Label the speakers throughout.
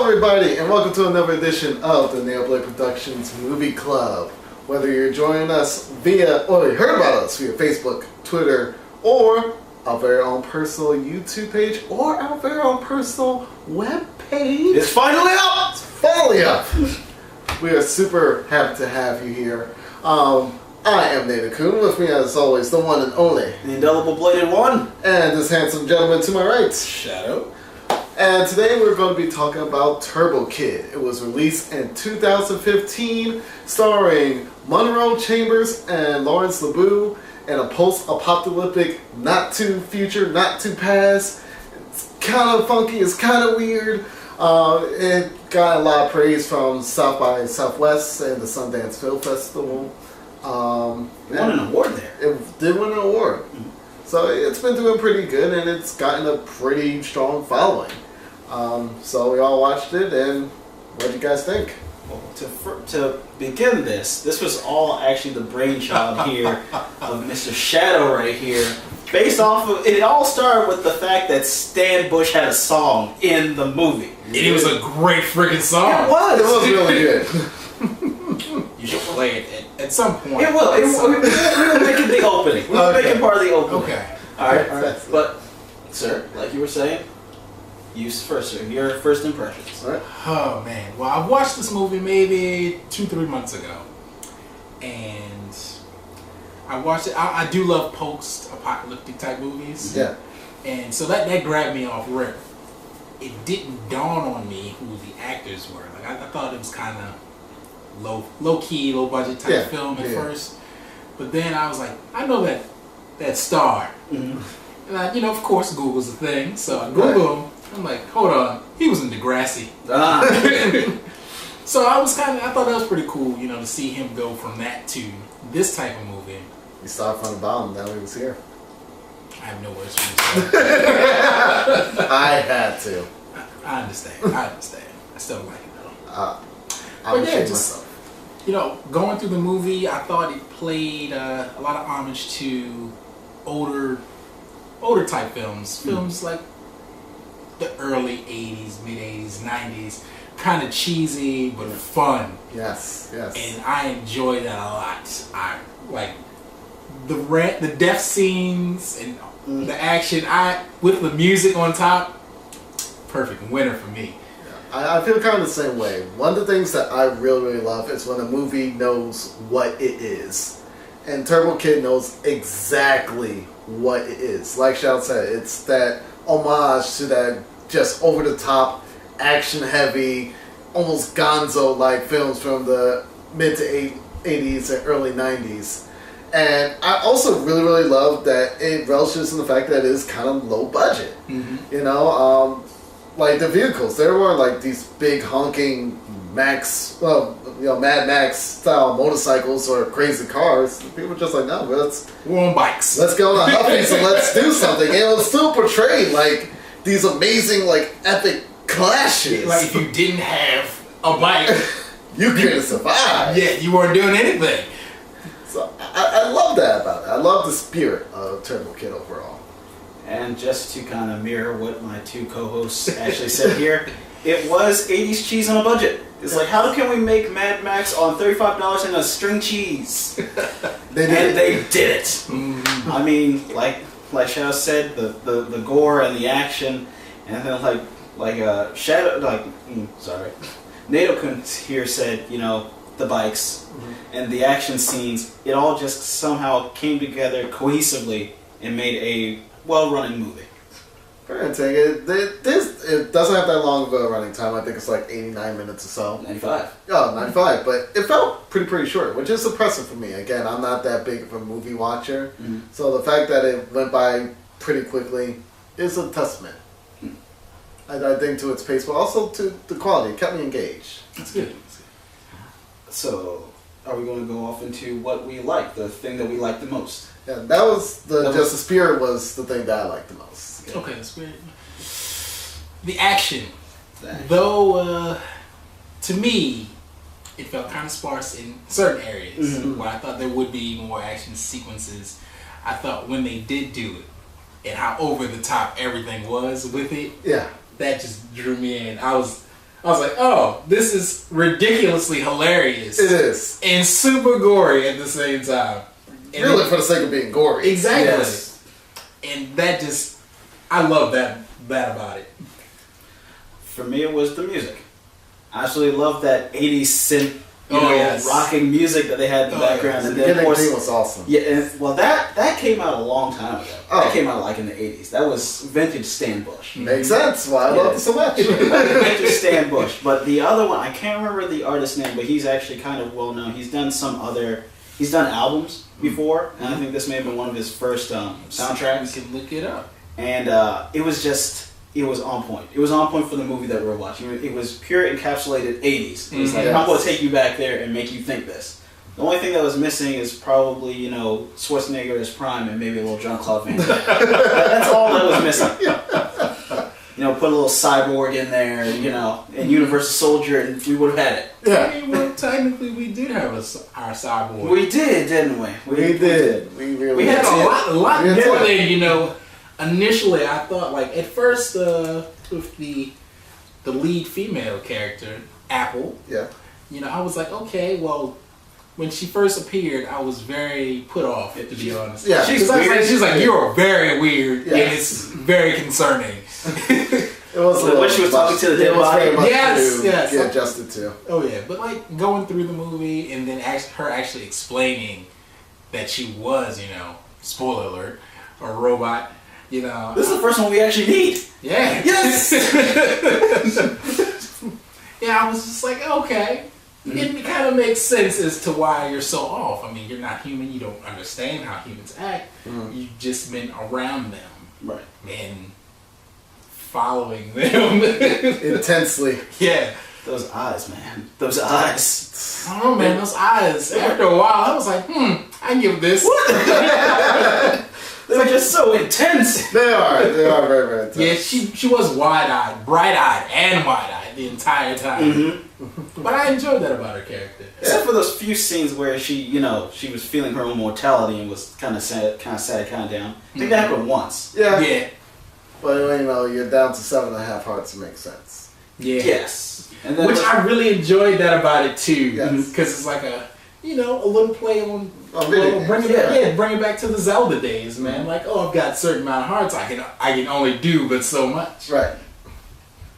Speaker 1: Hello everybody, and welcome to another edition of the NadoBlade Productions Movie Club. Whether you're joining us via, or you heard about us via Facebook, Twitter, or our very own personal YouTube page, or our very own personal web page.
Speaker 2: It's finally up!
Speaker 1: It's finally up! We are super happy to have you here. I am Nado. With me as always, the one and only,
Speaker 2: The indelible bladed one.
Speaker 1: and this handsome gentleman to my right,
Speaker 2: Shadow.
Speaker 1: And today we're going to be talking about Turbo Kid. It was released in 2015, starring Monroe Chambers and Lawrence LeBeau in a post-apocalyptic, not too future, not too past. It's kind of funky, it's kind of weird. It got a lot of praise from South by Southwest and the Sundance Film Festival.
Speaker 2: It won an award there.
Speaker 1: It did win an award.
Speaker 2: Mm-hmm.
Speaker 1: So it's been doing pretty good, and it's gotten a pretty strong following. So we all watched it, and what do you guys think?
Speaker 2: Well, to begin this was all actually the brainchild here of Mr. Shadow right here. Based off of, it all started with the fact that Stan Bush had a song in the movie.
Speaker 3: And it was a great freaking song.
Speaker 2: It was.
Speaker 1: It was really good.
Speaker 3: You should play it at some point.
Speaker 2: It will. We'll make it the opening. We'll make it part of the opening.
Speaker 3: Okay.
Speaker 2: Alright. But, sir, like you were saying, you first, sir. Your first impressions.
Speaker 1: All right.
Speaker 3: Oh man. Well, I watched this movie maybe 2-3 months ago, and I watched it. I do love post-apocalyptic type movies.
Speaker 1: Yeah.
Speaker 3: And so that grabbed me off rip. It didn't dawn on me who the actors were. Like I thought it was kind of low key, low budget type film at first, but then I was like, I know that star.
Speaker 2: Mm-hmm.
Speaker 3: And I, of course, Google's a thing, so I Google him. I'm like, hold on, he was in Degrassi. So I thought that was pretty cool, to see him go from that to this type of movie.
Speaker 1: He started from the bottom, now he was here.
Speaker 3: I have no words for you to say.
Speaker 1: I had to.
Speaker 3: I understand. I still don't like it though.
Speaker 1: I was
Speaker 3: just going through the movie, I thought it played a lot of homage to older type films. Films like the early 80s, mid 80s, 90s. Kind of cheesy, but fun.
Speaker 1: Yes.
Speaker 3: And I enjoy that a lot. I like the death scenes and the action. With the music on top, perfect winner for me.
Speaker 1: I feel kind of the same way. One of the things that I really love is when a movie knows what it is. And Turbo Kid knows exactly what it is. Like Shadow said, it's that homage to that just over-the-top, action-heavy, almost gonzo-like films from the mid to 80s and early 90s. And I also really, really love that it relishes in the fact that it is kind of low budget. Mm-hmm. Like the vehicles, they weren't like these big honking Mad Max style motorcycles or crazy cars. People were just like, no,
Speaker 3: we're on bikes.
Speaker 1: Let's go on Huffies and let's do something. And it was still portrayed like these amazing, like epic clashes.
Speaker 3: Like if you didn't have a bike,
Speaker 1: you couldn't survive.
Speaker 3: Yeah, you weren't doing anything.
Speaker 1: So I love that about it. I love the spirit of Turbo Kid overall.
Speaker 2: And just to kind of mirror what my two co-hosts actually said here, it was 80s cheese on a budget. It's like, how can we make Mad Max on $35 and a string cheese? They did it. Mm-hmm. I mean, like Shadow said, the gore and the action, and then Nado-kun here said, the bikes and the action scenes, it all just somehow came together cohesively and made a well-running movie.
Speaker 1: Fair to take it. It doesn't have that long of a running time. I think it's like 89 minutes or so.
Speaker 2: 95.
Speaker 1: Oh, 95. But it felt pretty short, which is impressive for me. Again, I'm not that big of a movie watcher. Mm-hmm. So the fact that it went by pretty quickly is a testament. Mm-hmm. I think to its pace, but also to the quality. It kept me engaged.
Speaker 3: That's good.
Speaker 2: So, are we going to go off into what we like, the thing that we like the most?
Speaker 1: Yeah, that was the spirit was the thing that I liked the most.
Speaker 3: Yeah. Okay, the spirit. The action. Though, to me, it felt kind of sparse in certain areas. Mm-hmm. Where I thought there would be more action sequences. I thought when they did do it, and how over the top everything was with it,
Speaker 1: yeah,
Speaker 3: that just drew me in. I was I was like, oh, this is ridiculously hilarious.
Speaker 1: It is.
Speaker 3: And super gory at the same time. And
Speaker 1: really for the sake of being gory.
Speaker 3: Exactly.
Speaker 1: Yes.
Speaker 3: And that just, I love that about it.
Speaker 2: For me, it was the music. I absolutely love that 80s synth,
Speaker 3: yes.
Speaker 2: rocking music that they had in the background.
Speaker 1: Yes.
Speaker 2: And
Speaker 1: The
Speaker 2: then, of
Speaker 1: beginning
Speaker 2: course,
Speaker 1: theme was awesome.
Speaker 2: yeah, and, well, that came out a long time ago.
Speaker 1: Oh.
Speaker 2: That came out like in the 80s. That was vintage Stan Bush.
Speaker 1: Makes sense. Why I love it so much.
Speaker 2: Vintage Stan Bush. But the other one, I can't remember the artist's name, but he's actually kind of well known. He's done he's done albums before, and I think this may have been one of his first soundtracks.
Speaker 3: You can look it up.
Speaker 2: And it was on point. It was on point for the movie that we were watching. It was pure encapsulated 80s. It was like, I'm going to take you back there and make you think this. The only thing that was missing is probably, Schwarzenegger as Prime and maybe a little Jean-Claude Van Damme. That's all that was missing. Put a little cyborg in there, and Universal Soldier, and we would have had it.
Speaker 1: Yeah.
Speaker 3: I mean, well, technically, we did have our cyborg.
Speaker 2: We did, didn't we?
Speaker 1: We did. We really
Speaker 2: We
Speaker 1: did.
Speaker 2: had
Speaker 3: a lot
Speaker 1: Yeah.
Speaker 3: more than, initially I thought, like, at first, with the lead female character, Apple,
Speaker 1: Yeah.
Speaker 3: I was like, okay, well, when she first appeared, I was very put off, to be honest.
Speaker 1: Yeah.
Speaker 3: She's like, you're very weird,
Speaker 1: Yeah.
Speaker 3: and it's very concerning.
Speaker 1: It was a little
Speaker 2: when she was talking to the dead
Speaker 1: it was
Speaker 2: body.
Speaker 1: very much
Speaker 3: Yes,
Speaker 1: to
Speaker 3: yes.
Speaker 1: get adjusted to.
Speaker 3: Oh yeah, but like going through the movie and then her actually explaining that she was, spoiler alert, a robot,
Speaker 2: This is the first one we actually need.
Speaker 3: Yeah.
Speaker 2: Yes!
Speaker 3: Yeah, I was just like, okay. It kind of makes sense as to why you're so off. I mean, you're not human. You don't understand how humans act. You've just been around them.
Speaker 2: Right.
Speaker 3: And following them.
Speaker 1: Intensely.
Speaker 3: Yeah.
Speaker 2: Those eyes, man. Those eyes.
Speaker 3: I don't know, man. Those eyes. After a while, I was like, I can give this.
Speaker 2: They're just so intense.
Speaker 1: They are very, very intense.
Speaker 3: Yeah, she was wide-eyed, bright-eyed, and wide-eyed the entire time. But I enjoyed that about her character.
Speaker 2: Except for those few scenes where she, she was feeling her own mortality and was kind of sad, kind of down. I think that happened once.
Speaker 1: Yeah.
Speaker 3: Yeah.
Speaker 1: But you're down to 7.5 hearts. It makes sense.
Speaker 3: Yeah.
Speaker 2: Yes. And then
Speaker 3: Which I really enjoyed that about it too,
Speaker 1: Yes.
Speaker 3: because it's like a little play on
Speaker 1: video
Speaker 3: bring
Speaker 1: games.
Speaker 3: bring it back to the Zelda days, man. Like, I've got a certain amount of hearts I can only do but so much.
Speaker 1: Right.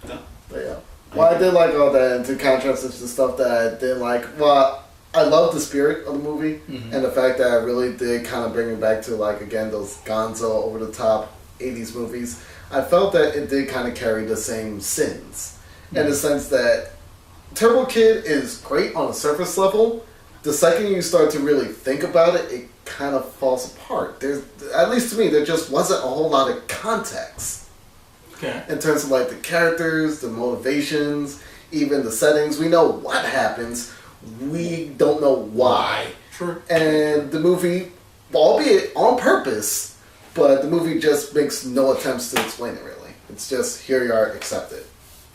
Speaker 2: No.
Speaker 1: But yeah. Well, I did like all that, and to contrast it to the stuff that I didn't like. Well, I love the spirit of the movie, and the fact that I really did kind of bring it back to, like, again, those gonzo, over-the-top 80s movies. I felt that it did kind of carry the same sins, in the sense that Turbo Kid is great on a surface level. The second you start to really think about it, it kind of falls apart. There's, at least to me, there just wasn't a whole lot of context.
Speaker 3: Okay.
Speaker 1: In terms of like the characters, the motivations, even the settings. We know what happens. We don't know why.
Speaker 3: True.
Speaker 1: And the movie, albeit on purpose, but the movie just makes no attempts to explain it really. It's just, here you are, accept it.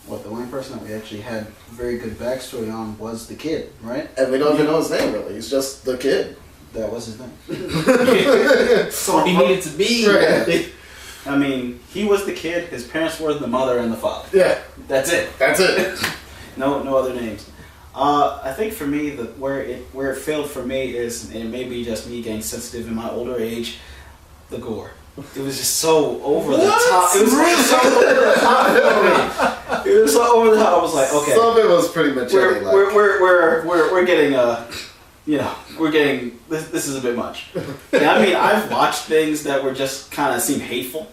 Speaker 2: What, the only person that we actually had very good backstory on was the kid, right?
Speaker 1: And we don't even know his name really. He's just the kid.
Speaker 2: That was his name.
Speaker 3: So he needed to be.
Speaker 1: Right.
Speaker 2: I mean, he was the kid, his parents were the mother and the father.
Speaker 1: Yeah.
Speaker 2: That's it.
Speaker 1: That's it.
Speaker 2: No other names. I think for me, where it failed for me is, and it may be just me getting sensitive in my older age, the gore. It was just so over the top. It was so over the top for me. It was so over the top. I was like, okay,
Speaker 1: Some of it was pretty mature.
Speaker 2: we're getting we're getting this is a bit much. And I mean, I've watched things that were just kind of seem hateful.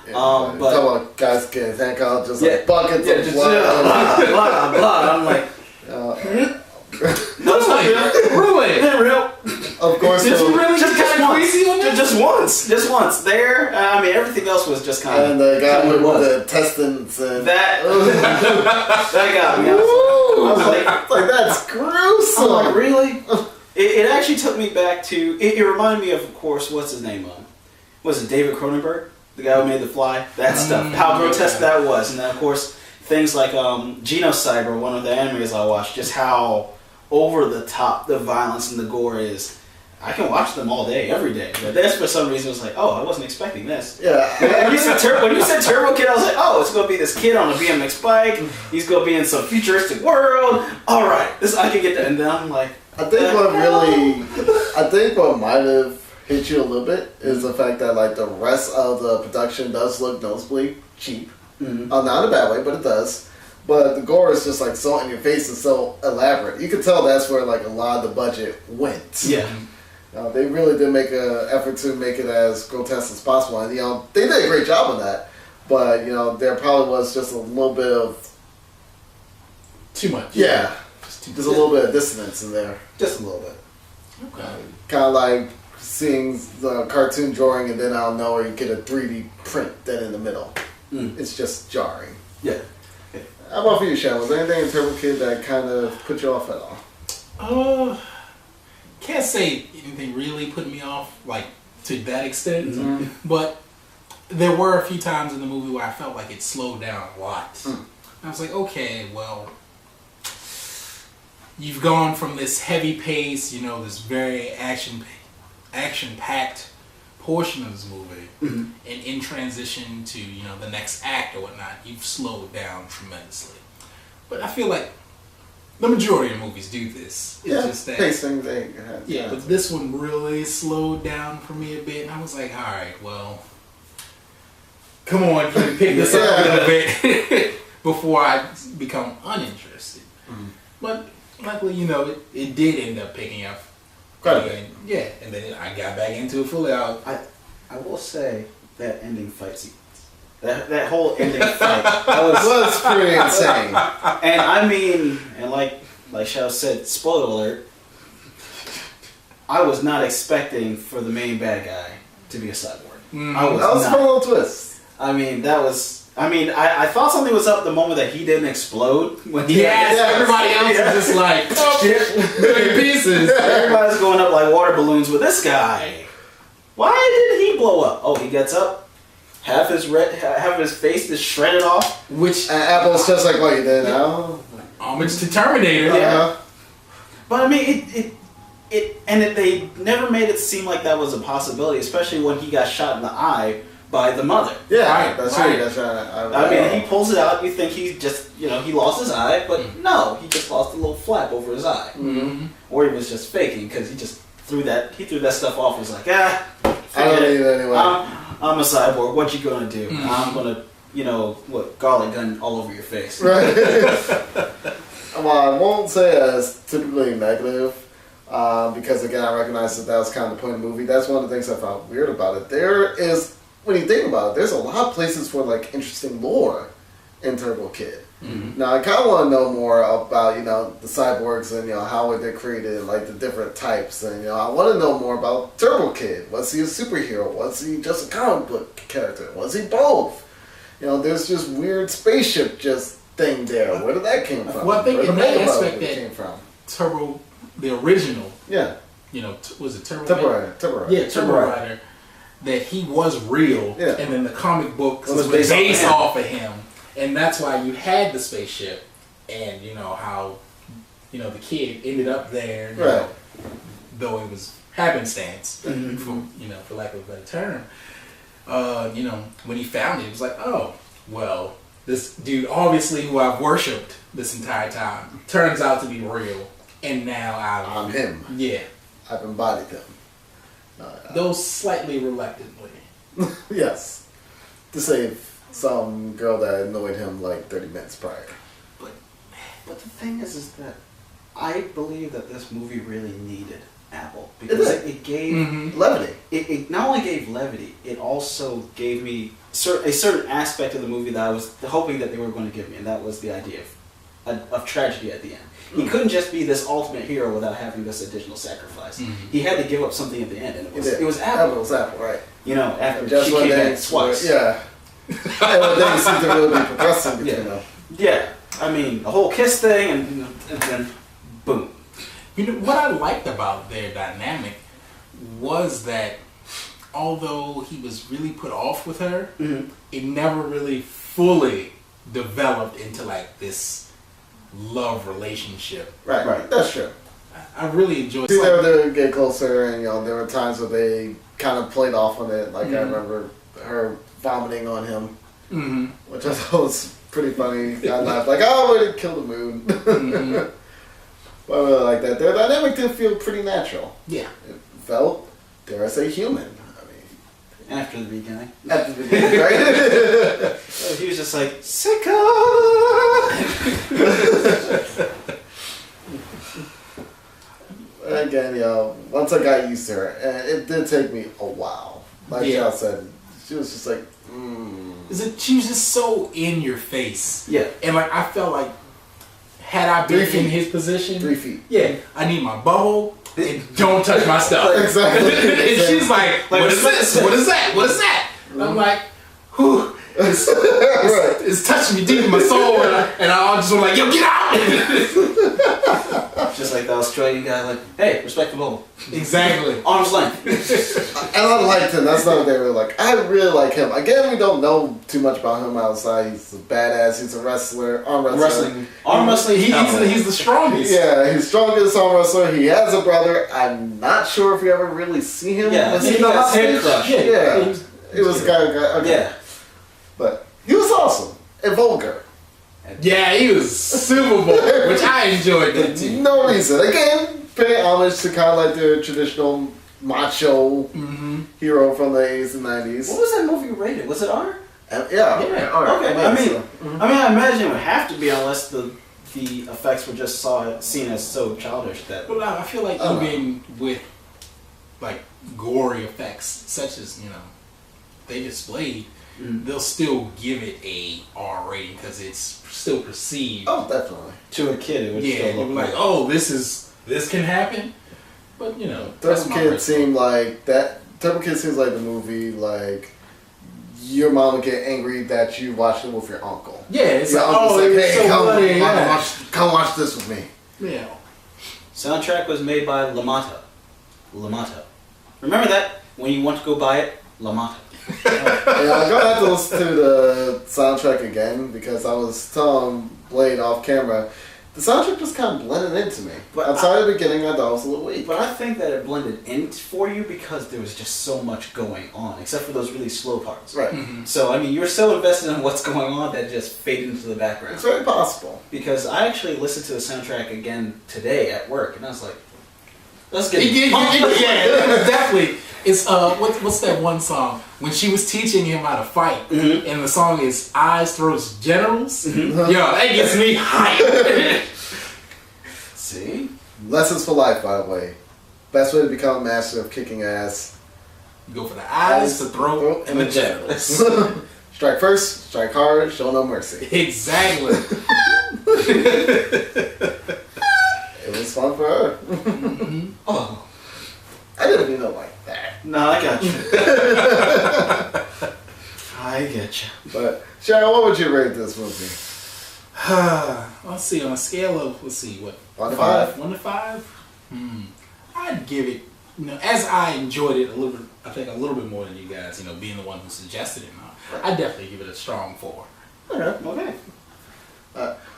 Speaker 1: Yeah,
Speaker 2: But
Speaker 1: talking about guys getting thank God, just like buckets
Speaker 2: yeah,
Speaker 1: of
Speaker 2: just
Speaker 1: blood.
Speaker 2: blood. I'm like, no, it's not real.
Speaker 3: Really?
Speaker 2: It ain't real.
Speaker 1: Of course,
Speaker 3: Did you really
Speaker 2: Just
Speaker 3: get kind of
Speaker 2: once.
Speaker 3: crazy on that?
Speaker 2: Just once. There, I mean, everything else was just kind of.
Speaker 1: and the guy
Speaker 2: what it
Speaker 1: with
Speaker 2: was.
Speaker 1: the intestines and
Speaker 2: That got me. I
Speaker 1: Woo!
Speaker 2: was like,
Speaker 1: Like, that's gruesome.
Speaker 2: I'm like, really? It actually took me back to. It reminded me of course, what's his name? Was it David Cronenberg, the guy who made The Fly? That stuff. How grotesque that was, and then of course things like Genocyber, one of the animes I watched, just how over the top the violence and the gore is. I can watch them all day, every day. But this, for some reason, was like, oh, I wasn't expecting this.
Speaker 1: Yeah.
Speaker 2: When you said Turbo Kid, I was like, oh, it's gonna be this kid on a BMX bike. He's gonna be in some futuristic world. All right, this I can get that. And then I'm like,
Speaker 1: I think what might have hit you a little bit is the fact that like the rest of the production does look noticeably cheap.
Speaker 2: Mm-hmm.
Speaker 1: Not in a bad way, but it does. But the gore is just like so in your face and so elaborate. You can tell that's where like a lot of the budget went.
Speaker 2: yeah.
Speaker 1: They really did make an effort to make it as grotesque as possible, and they did a great job on that. But there probably was just a little bit of
Speaker 3: too much.
Speaker 1: Yeah, just a little bit of dissonance in there, just a little bit.
Speaker 3: Okay.
Speaker 1: Kind of like seeing the cartoon drawing, and then out of nowhere you get a 3D print then in the middle. It's just jarring.
Speaker 2: Yeah.
Speaker 1: How about for you, Shan? Was there anything in Turbo Kid that kind of put you off at all?
Speaker 3: Can't say anything really put me off, like, to that extent.
Speaker 1: Mm-hmm.
Speaker 3: But there were a few times in the movie where I felt like it slowed down a lot. I was like, okay, well, you've gone from this heavy pace, this very action-packed portion of this movie, and in transition to, the next act or whatnot, you've slowed down tremendously. But I feel like the majority of movies do this. It's just that
Speaker 1: pacing
Speaker 3: but this one really slowed down for me a bit, and I was like, all right, well, come on, can we pick this up a little bit before I become uninterested. But luckily, it did end up picking up.
Speaker 1: Quite a bit.
Speaker 3: Yeah, and then I got back into it fully. I
Speaker 2: will say that ending fight sequence. That whole ending fight was
Speaker 1: pretty insane.
Speaker 2: And I mean, and like Shao said, spoiler alert, I was not expecting for the main bad guy to be a cyborg.
Speaker 1: That was a fun little twist.
Speaker 2: I mean, I thought something was up the moment that he didn't explode. When he
Speaker 3: everybody else was just like, million pieces.
Speaker 2: Everybody's going up like water balloons with this guy. Why did he blow up? Oh, he gets up, half his face is shredded off.
Speaker 3: Which
Speaker 1: Apple's just like, what you did now?
Speaker 3: Homage to Terminator.
Speaker 2: Yeah. But I mean, they never made it seem like that was a possibility, especially when he got shot in the eye by the mother.
Speaker 1: Yeah, that's right.
Speaker 2: I mean, he pulls it out. You think he just, he lost his eye, but no, he just lost a little flap over his eye, or he was just faking because he just threw that stuff off. He was like, I
Speaker 1: don't need it anyway.
Speaker 2: I'm a cyborg. What you gonna do? I'm gonna, garlic gun all over your face.
Speaker 1: Right. Well, I won't say as typically negative. Because again, I recognize that was kind of the point of the movie. That's one of the things I found weird about it. There is, when you think about it, there's a lot of places for like interesting lore in Turbo Kid. Now I kind of want to know more about the cyborgs and how they're created and like the different types, and I want to know more about Turbo Kid. Was he a superhero? Was he just a comic book character? Was he both? There's just weird spaceship thing there. Where did that came from?
Speaker 3: Well, I think in that aspect that
Speaker 1: came from
Speaker 3: Turbo, the original, was it Turbo
Speaker 1: Rider?
Speaker 3: Yeah, Turbo Rider. That he was real, and then the comic book was based off of him, and that's why you had the spaceship, and how the kid ended up there, though it was happenstance, for lack of a better term. When he found it was like, oh, well, this dude obviously who I've worshipped this entire time turns out to be real, and now
Speaker 1: I'm him.
Speaker 3: Yeah,
Speaker 1: I've embodied him.
Speaker 3: Though slightly reluctantly.
Speaker 1: Yes. To save some girl that annoyed him like 30 minutes prior.
Speaker 2: But the thing is that I believe that this movie really needed Apple. Because it gave
Speaker 1: levity.
Speaker 2: It not only gave levity, it also gave me a certain aspect of the movie that I was hoping that they were going to give me, and that was the idea of tragedy at the end. He couldn't just be this ultimate hero without having this additional sacrifice. He had to give up something at the end, and it was Apple.
Speaker 1: It was Apple, right.
Speaker 2: After just she came back twice.
Speaker 1: Yeah. And then seemed to really be progressing between them.
Speaker 2: Yeah. I mean, the whole kiss thing, and then boom.
Speaker 3: What I liked about their dynamic was that although he was really put off with her, it never really fully developed into like this love relationship.
Speaker 1: Right. That's true.
Speaker 3: I really enjoyed.
Speaker 1: See, they would get closer, and there were times where they kind of played off on it. Like I remember her vomiting on him, which I thought was pretty funny. I laughed like, "Oh, way to kill the moon." But I really like that. Their dynamic did feel pretty natural.
Speaker 3: Yeah,
Speaker 1: it felt, dare I say, human.
Speaker 2: After the beginning.
Speaker 1: After the beginning, right?
Speaker 2: So he was just like, Sicko!
Speaker 1: Again, once I got used to her, and it did take me a while. Like y'all said, she was just like,
Speaker 3: She was just so in your face.
Speaker 2: Yeah.
Speaker 3: And like, I felt like, had I been in his position,
Speaker 1: 3 feet.
Speaker 3: Yeah, I need my bubble. And don't touch my stuff.
Speaker 1: Exactly.
Speaker 3: And she's like, what is this? What is that? What is that? And I'm like, whew. It's touching me deep in my soul. And I just want like, yo, get out!
Speaker 2: Just like the Australian guy, like, hey, respect the bubble.
Speaker 3: Exactly.
Speaker 2: Arm's length.
Speaker 1: And I liked him. That's not what they were like. I really like him. Again, we don't know too much about him outside. He's a badass. He's a wrestler. Arm wrestler.
Speaker 2: Arm wrestling.
Speaker 3: He's the strongest.
Speaker 1: Yeah, he's strongest arm wrestler. He has a brother. I'm not sure if you ever really see him.
Speaker 2: Yeah,
Speaker 1: Was
Speaker 2: he
Speaker 1: he
Speaker 2: got
Speaker 1: not
Speaker 2: his head
Speaker 1: stage?
Speaker 2: crushed.
Speaker 1: Yeah. It was a guy. Okay.
Speaker 2: Yeah.
Speaker 1: But he was awesome and vulgar.
Speaker 3: Yeah, he was super bowl, which I enjoyed that too.
Speaker 1: No reason. Again, paying homage to kind of like the traditional macho hero from the 80s and 90s.
Speaker 2: What was that movie rated? Was it R?
Speaker 1: Yeah.
Speaker 2: Okay. I imagine it would have to be unless the effects were just seen as so childish that.
Speaker 3: But I feel like even with like gory effects, such as they displayed, they'll still give it a R rating because it's still perceived.
Speaker 1: Oh, definitely.
Speaker 2: To a kid, it would still look
Speaker 3: like, oh, this can happen. But
Speaker 1: Turbo Kid seemed like that. Turbo Kid seems like the movie like your mom would get angry that you watched it with your uncle.
Speaker 3: Yeah, it's
Speaker 1: your uncle's
Speaker 3: like,
Speaker 1: hey,
Speaker 3: so
Speaker 1: come watch this with me.
Speaker 3: Yeah.
Speaker 2: Soundtrack was made by Lamato. Remember that when you want to go buy it, Lamato.
Speaker 1: Yeah, I'm gonna have to listen to the soundtrack again because I was telling Blade off camera, the soundtrack just kind of blended into me. But outside the beginning, I thought it was a little weak.
Speaker 2: But I think that it blended in for you because there was just so much going on, except for those really slow parts.
Speaker 1: Right.
Speaker 2: So, I mean, you're so invested in what's going on that just faded into the background.
Speaker 1: It's very possible.
Speaker 2: Because I actually listened to the soundtrack again today at work, and I was like, let's get it.
Speaker 3: Yeah, definitely. It's what's that one song when she was teaching him how to fight, and the song is "Eyes Throws Generals." Yo, that gets me hyped.
Speaker 2: See,
Speaker 1: lessons for life, by the way. Best way to become a master of kicking ass.
Speaker 3: You go for the eyes, the throat, and the genitals.
Speaker 1: Strike first, strike hard, show no mercy.
Speaker 3: Exactly.
Speaker 1: It was fun for her.
Speaker 2: oh.
Speaker 1: I didn't even know like that.
Speaker 2: No, I got you. I get you.
Speaker 1: But Sharon, what would you rate this movie?
Speaker 3: Let's see, on a scale of
Speaker 1: 1 to
Speaker 3: 5. 1 to 5. I'd give it. As I enjoyed it a little bit, I think a little bit more than you guys. Being the one who suggested it. I'd definitely give it a strong 4.
Speaker 1: Okay.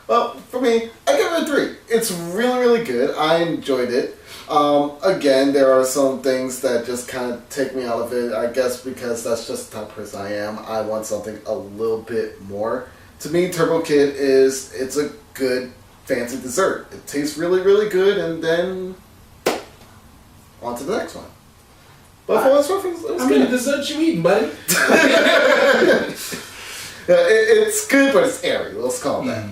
Speaker 1: Well, for me, I give it a 3. It's really, really good. I enjoyed it. Again, there are some things that just kind of take me out of it. I guess because that's just the type of person I am. I want something a little bit more. To me, Turbo Kid it's a good fancy dessert. It tastes really, really good, and then on to the next one. But for what's reference, it was
Speaker 3: How many desserts you eating, buddy?
Speaker 1: It's good, but it's airy. Let's call it that.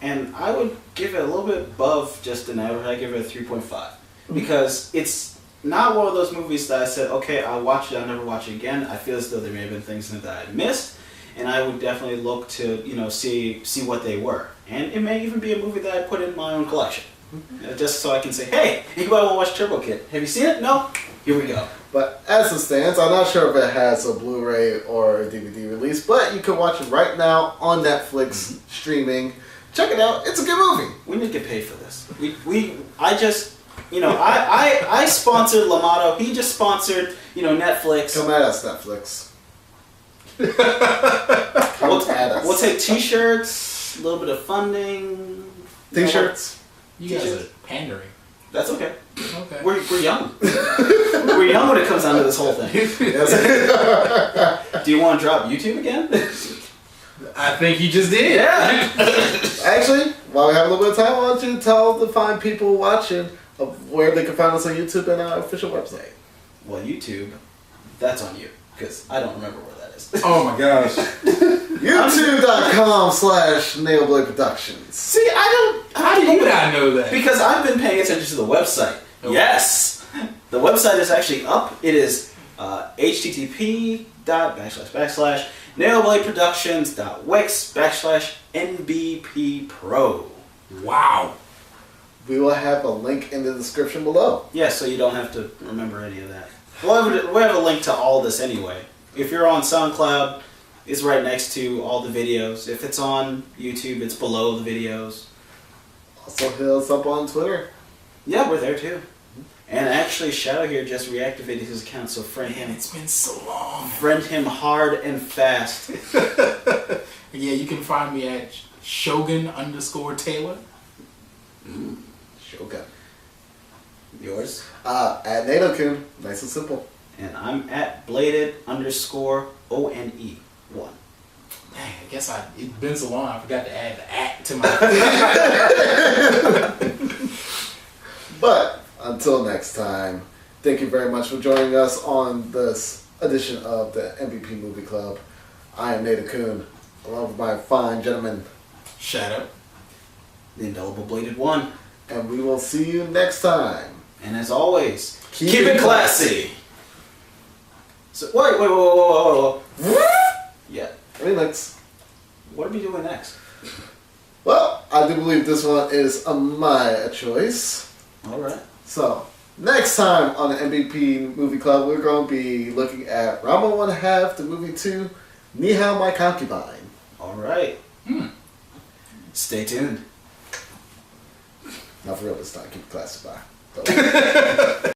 Speaker 2: And I would give it a little bit above just an average. I give it a 3.5 because it's not one of those movies that I said, okay, I'll watch it, I'll never watch it again. I feel as though there may have been things in it that I missed, and I would definitely look to see what they were. And it may even be a movie that I put in my own collection, just so I can say, hey, anybody want to watch Turbo Kid? Have you seen it? No? Here we go.
Speaker 1: But as it stands, I'm not sure if it has a Blu-ray or a DVD release, but you can watch it right now on Netflix streaming. Check it out. It's a good movie.
Speaker 2: We need to get paid for this. I sponsored Lamato. He just sponsored, Netflix.
Speaker 1: Come at us, Netflix.
Speaker 2: We'll take T-shirts, a little bit of funding.
Speaker 1: T-shirts.
Speaker 3: You guys are pandering.
Speaker 2: That's okay.
Speaker 3: Okay.
Speaker 2: We're young. We're young when it comes down to this whole thing. Do you want to drop YouTube again?
Speaker 3: I think you just did.
Speaker 2: Yeah.
Speaker 1: Actually, while we have a little bit of time, why don't you tell the fine people watching of where they can find us on YouTube and our official website?
Speaker 2: Well, YouTube, that's on you, because I don't remember where that is.
Speaker 3: Oh my gosh.
Speaker 1: YouTube.com/NadoBlade Productions.
Speaker 2: See, I don't...
Speaker 3: How would I know that?
Speaker 2: Because I've been paying attention to the website.
Speaker 3: Oh.
Speaker 2: Yes! The website is actually up. It is http://NadoBladeProductions.wix/NBPPro.
Speaker 3: Wow.
Speaker 1: We will have a link in the description below.
Speaker 2: Yeah, so you don't have to remember any of that. We'll have a link to all this anyway. If you're on SoundCloud, it's right next to all the videos. If it's on YouTube, it's below the videos.
Speaker 1: Also hit us up on Twitter.
Speaker 2: Yeah, we're there too. And actually, Shadow here just reactivated his account, so friend him.
Speaker 3: It's been so long.
Speaker 2: Friend him hard and fast.
Speaker 3: Yeah, you can find me at Shogun_Taylor.
Speaker 1: Shogun.
Speaker 2: Yours?
Speaker 1: At NadoKun. Nice and simple.
Speaker 2: And I'm at bladed_ONE1.
Speaker 3: Dang, I guess it's been so long I forgot to add the @ to my...
Speaker 1: But until next time, thank you very much for joining us on this edition of the MVP Movie Club. I am NadoKun, along with my fine gentleman,
Speaker 3: Shadow.
Speaker 2: The indelible bladed one.
Speaker 1: and we will see you next time.
Speaker 2: And as always,
Speaker 1: Keep
Speaker 2: keep
Speaker 1: it
Speaker 2: it classy. So whoa. Yeah.
Speaker 1: Remix.
Speaker 2: What are we doing next?
Speaker 1: Well, I do believe this one is my choice.
Speaker 2: All right.
Speaker 1: So, next time on the MVP Movie Club, we're going to be looking at Rama 1/2, the movie 2, Ni Hao My Concubine.
Speaker 2: All right. Stay tuned.
Speaker 1: Not for real this time, keep it classy, bye.